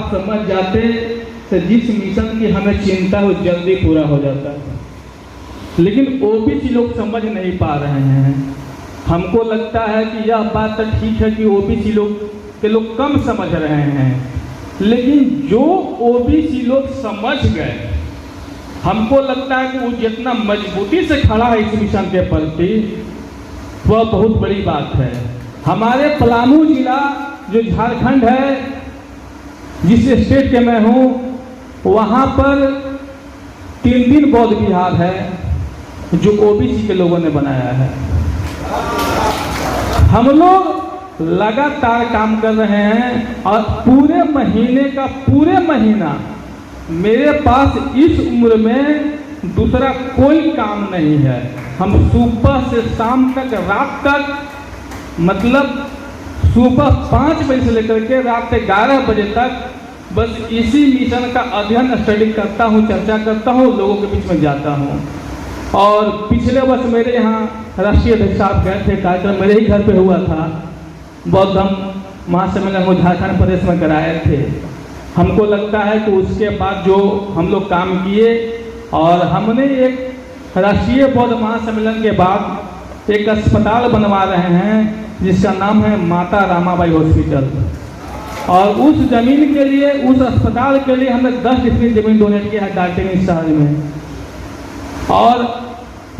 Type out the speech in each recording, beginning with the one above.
बात समझ जाते तो जिस मिशन की हमें चिंता वो जल्दी पूरा हो जाता है। लेकिन ओबीसी लोग समझ नहीं पा रहे हैं। हमको लगता है कि यह बात तो ठीक है कि ओबीसी लोग कम समझ रहे हैं, लेकिन जो ओबीसी लोग समझ गए, हमको लगता है कि वो जितना मजबूती से खड़ा है इस मिशन के प्रति, वह बहुत बड़ी बात है। हमारे पलामू जिला जो झारखंड है, जिस स्टेट के मैं हूँ, वहाँ पर 3 बौद्ध विहार है जो ओबीसी के लोगों ने बनाया है। हम लोग लगातार काम कर रहे हैं और पूरे महीना मेरे पास इस उम्र में दूसरा कोई काम नहीं है। हम सुबह से शाम तक, रात तक, मतलब सुबह 5 बजे से लेकर के रात 11 बजे तक बस इसी मिशन का अध्ययन स्टडी करता हूँ, चर्चा करता हूँ, लोगों के बीच में जाता हूँ। और पिछले वर्ष मेरे यहाँ राष्ट्रीय अध्यक्ष साहब गए थे, कार्यक्रम मेरे ही घर पे हुआ था। बौद्ध धर्म महासम्मेलन को झारखंड प्रदेश में कराए थे। हमको लगता है कि उसके बाद जो हम लोग काम किए, और हमने एक राष्ट्रीय बौद्ध महासम्मेलन के बाद एक अस्पताल बनवा रहे हैं जिसका नाम है माता रामाबाई हॉस्पिटल। और उस जमीन के लिए, उस अस्पताल के लिए हमने 10 डिसमिल जमीन डोनेट किया है दार्जिलिंग शहर में। और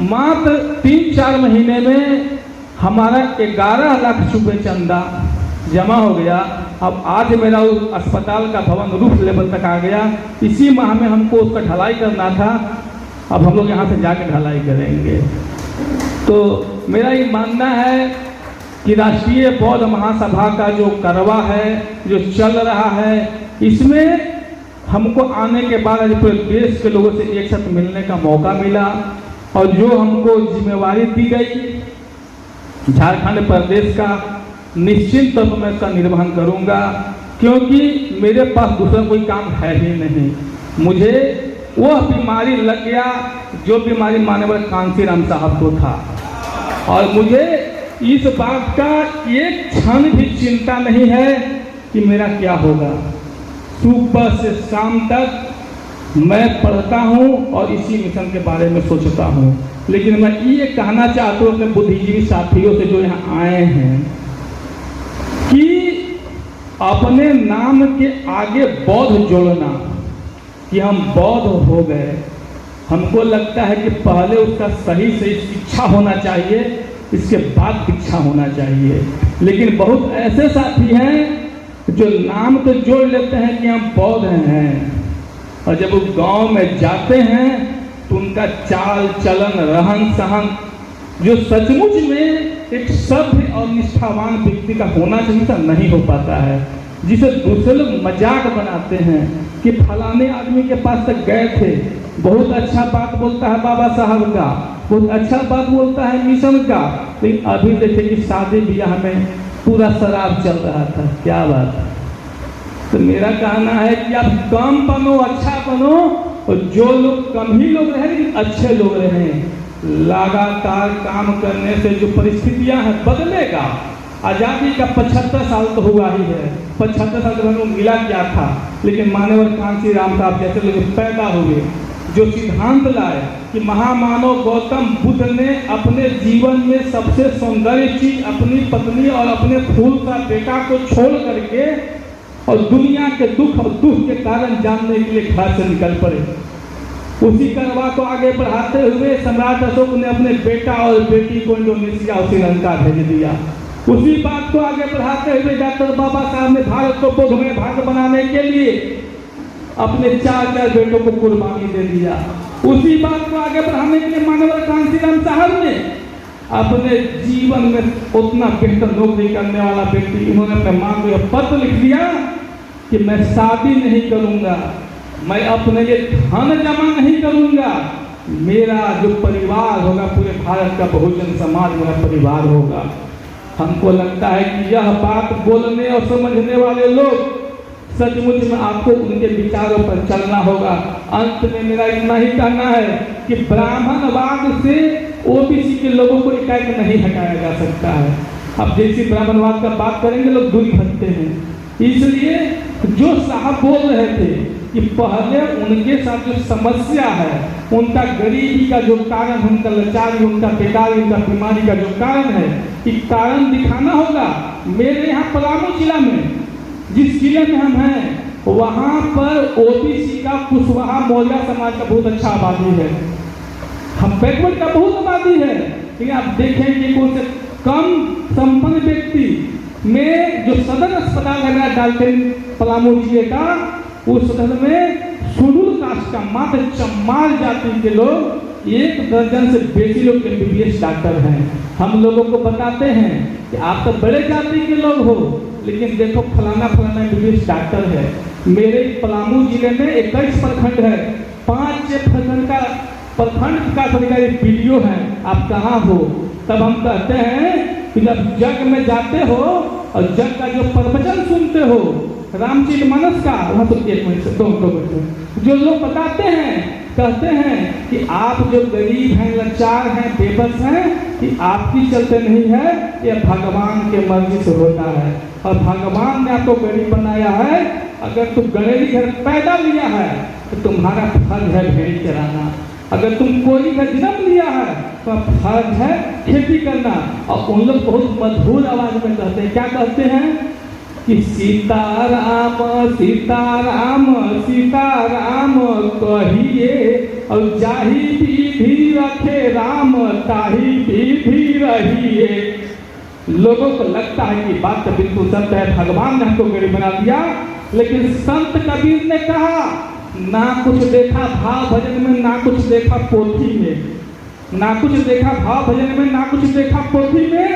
मात्र 3-4 महीने में हमारा 11 लाख रुपये चंदा जमा हो गया। अब आज मेरा उस अस्पताल का भवन रूफ लेवल तक आ गया। इसी माह में हमको उसका ढलाई करना था। अब हम लोग यहाँ से जाकर ढलाई करेंगे। तो मेरा ये मानना है कि राष्ट्रीय बौद्ध महासभा का जो करवा है, जो चल रहा है, इसमें हमको आने के बाद आज पूरे देश के लोगों से एक साथ मिलने का मौका मिला। और जो हमको जिम्मेवारी दी गई झारखंड प्रदेश का, निश्चित तौर पर मैं इसका निर्वहन करूंगा, क्योंकि मेरे पास दूसरा कोई काम है ही नहीं। मुझे वह बीमारी लग गया जो बीमारी माननीय कांसीराम साहब को था, और मुझे इस बात का एक क्षण भी चिंता नहीं है कि मेरा क्या होगा। सुबह से शाम तक मैं पढ़ता हूँ और इसी मिशन के बारे में सोचता हूँ। लेकिन मैं ये कहना चाहता हूँ अपने बुद्धिजीवी साथियों से जो यहाँ आए हैं कि अपने नाम के आगे बौद्ध जोड़ना कि हम बौद्ध हो गए, हमको लगता है कि पहले उसका सही शिक्षा होना चाहिए, इसके बाद दीक्षा होना चाहिए। लेकिन बहुत ऐसे साथी हैं जो नाम तो जोड़ लेते हैं कि हम बौद्ध हैं, और जब वो गांव में जाते हैं तो उनका चाल चलन, रहन सहन जो सचमुच में एक सभ्य और निष्ठावान व्यक्ति का होना चाहिए नहीं हो पाता है। जिसे दूसरे लोग मजाक बनाते हैं कि फलाने आदमी के पास तक गए थे, बहुत अच्छा बात बोलता है बाबा साहब का, बहुत अच्छा बात बोलता है मिशन का, लेकिन अभी देखे कि शादी ब्याह में पूरा शराब चल रहा था। क्या बात। तो मेरा कहना है कि आप कम बनो, अच्छा बनो, और जो लोग कम ही लोग रहे लेकिन अच्छे लोग रहे। लगातार काम करने से जो परिस्थितियां हैं बदलेगा। आज़ादी का 75 साल तो हुआ ही है। 75 साल तो मिला क्या था, लेकिन माननीय कांसीराम साहब जैसे लोग पैदा हुए, जो सिद्धांत लाए कि महामानव गौतम बुद्ध ने अपने जीवन में सबसे सौंदर्य चीज अपनी पत्नी और अपने फूल का बेटा को छोड़ करके और दुनिया के दुख और दुख के कारण जानने के लिए घर से निकल पड़े। उसी करवा को आगे बढ़ाते हुए सम्राट अशोक ने अपने बेटा और बेटी को इंडोनेशिया और श्रीलंका भेज दिया। उसी बात को आगे बढ़ाते हुए डॉक्टर बाबा साहब ने भारत को बौद्धमय भारत बनाने के लिए अपने 4 बेटों को कुर्बानी दे दिया। उसी बात को आगे बढ़ाने के लिए माननीय कांसीराम साहब ने अपने जीवन में उतना बेहतर नौकरी करने वाला व्यक्ति, इन्होंने अपने मां को यह पत्र लिख दिया कि मैं शादी नहीं करूंगा, मैं अपने लिए धन जमा नहीं करूंगा, मेरा जो परिवार होगा पूरे भारत का बहुजन समाज मेरा परिवार होगा। हमको लगता है कि यह बात बोलने और समझने वाले लोग सचमुच में आपको उनके विचारों पर चलना होगा। अंत में मेरा इतना ही कहना है कि ब्राह्मणवाद से ओबीसी के लोगों को एकाएक नहीं हटाया जा सकता है। अब जैसे ब्राह्मणवाद का बात करेंगे लोग दूरी भटकते हैं, इसलिए जो साहब बोल रहे थे कि पहले उनके साथ जो समस्या है, उनका गरीबी का जो कारण, उनका लाचारी, उनका बेकारी, उनका बीमारी का जो कारण है, कि कारण दिखाना होगा। मेरे यहाँ पलामू जिला में, जिस जिले में हम हैं, वहाँ पर ओबीसी का, कुशवाहा मौर्य समाज का बहुत अच्छा आबादी है। हम बैकवर्ड का बहुत आबादी है, लेकिन आप देखें कि कौन से कम संपन्न व्यक्ति में जो सदर अस्पताल है मेरा डाल्टन पलामू जिले का, उस सदर में शेड्यूल कास्ट का मात्र 44 जाति के लोग 1 दर्जन से बेसी लोग MBBS डॉक्टर हैं। हम लोगों को बताते हैं कि आप तो बड़े जाति के लोग हो, लेकिन देखो फलाना फलाना MBBS डॉक्टर है। मेरे पलामू जिले में 21 प्रखंड है, 5 प्रखंड का अधिकारी वीडियो है, आप कहाँ हो? तब हम कहते हैं कि जब जग में जाते हो और जग का जो प्रवचन सुनते हो रामचरितमानस का, वहाँ तो 1 मिनट से 2 मिनट जो लोग बताते हैं, कहते हैं कि आप जो गरीब हैं, लाचार हैं, बेबस हैं, कि आपकी चलते नहीं है, यह भगवान के मर्जी से होता है। और भगवान ने आपको गरीब बनाया है। अगर तुम गरीबी घर पैदा लिया है तो तुम्हारा फर्ज है भेड़ चराना। अगर तुम कोई का जन्म लिया है तो फर्ज है खेती करना। और उन लोग बहुत मधुर आवाज में कहते हैं, क्या कहते हैं कि सीताराम सीताराम सीताराम कहिए, और जाहि विधि रखे राम ताहि विधि रहिए। लोगों को लगता है कि बात तो बिल्कुल सत्य है, भगवान ने हमको गरीब बना दिया, लेकिन संत कबीर ने कहा ना कुछ देखा भाव भजन में, ना कुछ देखा पोथी में। ना कुछ देखा भाव भजन में, ना कुछ देखा पोथी में,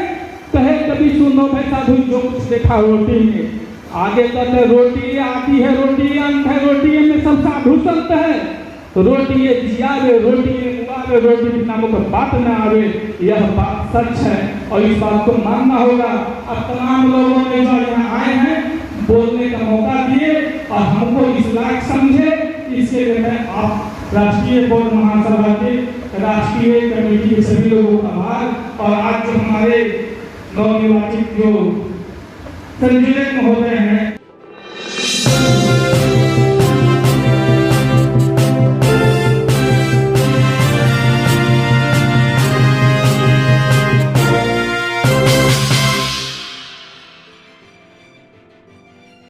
कहे कभी सुनो भाई साधु जो कुछ देखा रोटी में। आगे कहते रोटी आती है, रोटी अंत है, रोटी में सब साधु संत है। रोटी ये जिया रे, रोटी ये मुआ रे, रोटी के नामों पर बात न आवे, यह बात सच है और इस बात को मानना होगा। अब तमाम लोगों ने जो यहाँ आए हैं बोलने का मौका दिए और हमको इस लायक समझे, इसके लिए मैं आप राष्ट्रीय बोर्ड महासभा के राष्ट्रीय कमेटी के सभी लोगों का आभार। और आज जो हमारे नवनिर्वाचित जो संयोजक महोदय हैं